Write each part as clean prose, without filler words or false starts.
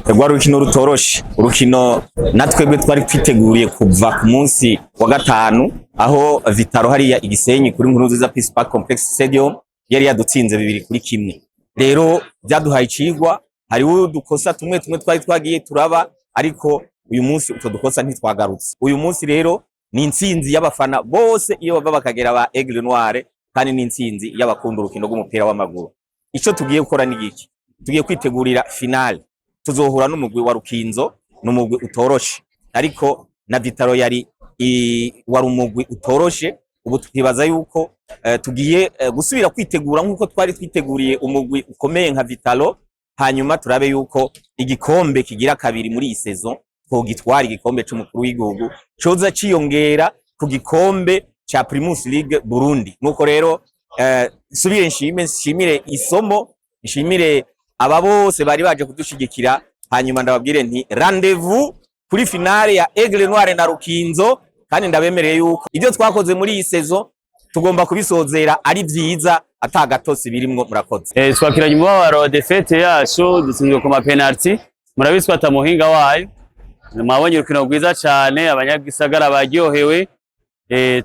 rwa rukino rutoroshe, urukino natwebwe twari twiteguriye kuva ku munsi wa gatanu aho Vitaro hariya Igisenyi kuri Nkurunziza Peace Park Complex Stadium yari yadutsinze 2-1. Rero byaduhaye icigwa, hari udukosa tumwe twari twagiye turaba, ariko uyu munsi utwo dukosa ntitwagarutse. Uyu munsi rero ni intsinzi y'abafana bose iyo bava bakagera ba Aigle Noire, kandi ni intsinzi y'abakunda urukino rw'umupira w'amaguru. Ico tugiye gukora ni iki? Tugiye kwitegurira finale. Tuzohura n'umugwi wa Rukinzo, n'umugwi utoroshe, ariko na Vitaro wari umugwi utoroshe. Ubu tukibaza yuko tugiye gusubira kwitegura nkuko twari twiteguriye umugwi ukomeye nka Vitaro, hanyuma turabe yuko igikombe kigira kabiri muri iyi saison twogitwara, igikombe c'umukuru w'igihugu coza ciyongera ku gikombe cha Primus League Burundi. Nuko rero subire nshimire isomo, nshimire aba bose bari baje kudushigikira, hanyuma ndababwire nti rendez-vous kuri finale ya Aigle Noire na Rukinzo, kandi ndabemereye yuko ibyo twakoze muri iyi saison tugomba kubisozera ari vyiza atagatose birimwo. Murakoze. Twakiranye umubabaro defete yacu dutsinzwe ku mapenalty, murabiswa atamuhinga wayo. Mwabonye urukino rwiza cyane, abanyagisagara baryohewe.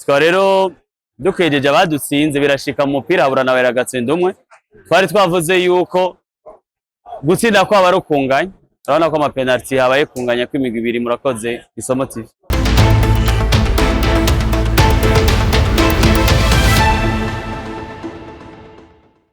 Twa rero dukejeje abadutsinze birashika mu mupira habura nawe ragatsinda umwe. Twari twavuze yuko gutsinda kwa barukunganya, urabona ko amapenalty habaye kunganya kw'imigwi ibiri. Murakoze. Isomo TV.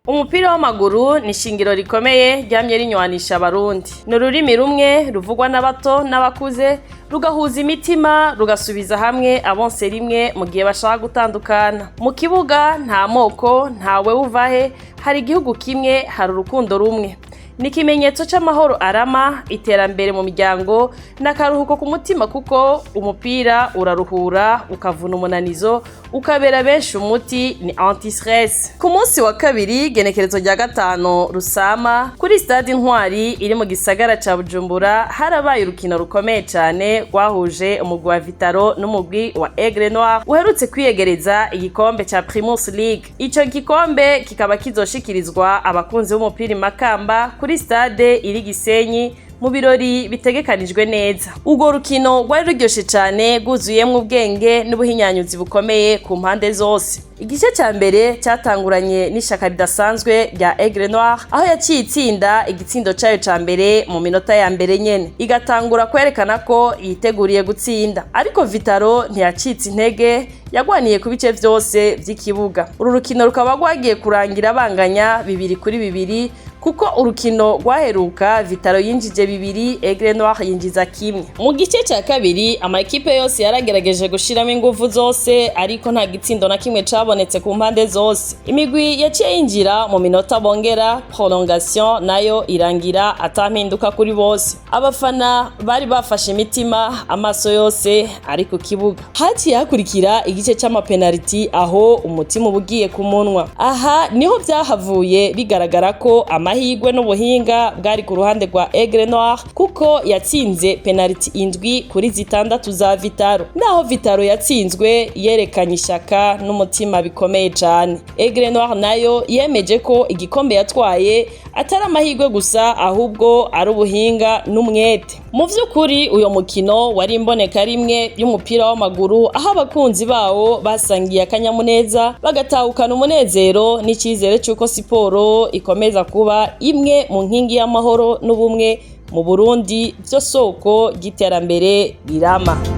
Umupira w'amaguru ni shingiro rikomeye ryamye rinywanisha abarundi. N'ururimi rumwe ruvugwa n'abato n'abakuze, rugahuza imitima, rugasubiza hamwe abonse rimwe mu gihe bashaka gutandukana. Mu kibuga nta moko, ntawe uvahe, hari igihugu kimwe, hari urukundo rumwe. Ni ikimenyetso c'amahoro arama, iterambere mu miryango, n'akaruhuko ku mutima, kuko umupira uraruhura, ukavuna umunanizo, ukabera benshi umuti, ni anti-stress. Ku munsi wa kabiri genekerezo rya 5 Rusama kuri stade Intwari iri mu gisagara ca Bujumbura harabaye urukino rukomeye cyane rwahuje umugwi wa Vitaro n'umugwi wa Aigle Noire uherutse kwiyegereza igikombe ca Primus League. Ico gikombe kikaba kizoshikirizwa abakunzi b'umupira Makamba kuri stade iri Gisenyi mu birori bitegekanijwe neza. Urwo rukino rwari ruryoshe cyane, rwuzuyemwo ubwenge n'ubuhinyanyuzi bukomeye ku mpande zose. Igice cya mbere cyatanguranye n'ishaka ridasanzwe rya Aigle Noire, aho yaciye itsinda igitsindo cyayo ca mbere mu minota ya mbere nyene, igatangura kwerekana ko yiteguriye gutsinda. Ariko Vitaro ntiyacitse intege, yagwaniye ku bice vyose vy'ikibuga. Uru rukino rukaba rwagiye kurangira banganya 2-2, kuko urukino rwaheruka Vitaro yinjije 2, Aigle Noire yinjiza 1. Mu gice cya kabiri amakipe yose yaragerageje gushiramo ingufu zose, ariko nta gitsindo na kimwe cabonetse ku mpande zose. Imigwi yaciye yinjira mu minota bongera prolongation, nayo irangira atampinduka kuri bose. Abafana bari bafashe imitima, amaso yose ari ku kibuga. Haciye hakurikira igice c'amapenalty, aho umutima ubugiye ku munwa. Aha niho byahavuye bigaragara ko amahirwe n'ubuhinga bwari ku ruhande rwa Aigle Noire, kuko yatsinze penalty 7-6 za Vitaro. Naho Vitaro yatsinzwe yerekanye ishaka n'umutima bikomeye cyane. Aigle Noire nayo yemeje ko igikombe yatwaye atari amahirwe gusa, ahubwo ari ubuhinga n'umwete. Mu vy'ukuri uyo mukino wari imboneka rimwe y'umupira w'amaguru, aho abakunzi bawo basangiye akanyamuneza, bagatahukana umunezero n'icizere cy'uko siporo ikomeza kuba imwe mu nkingi y'amahoro n'ubumwe mu Burundi, byo soko ry'iterambere rirama.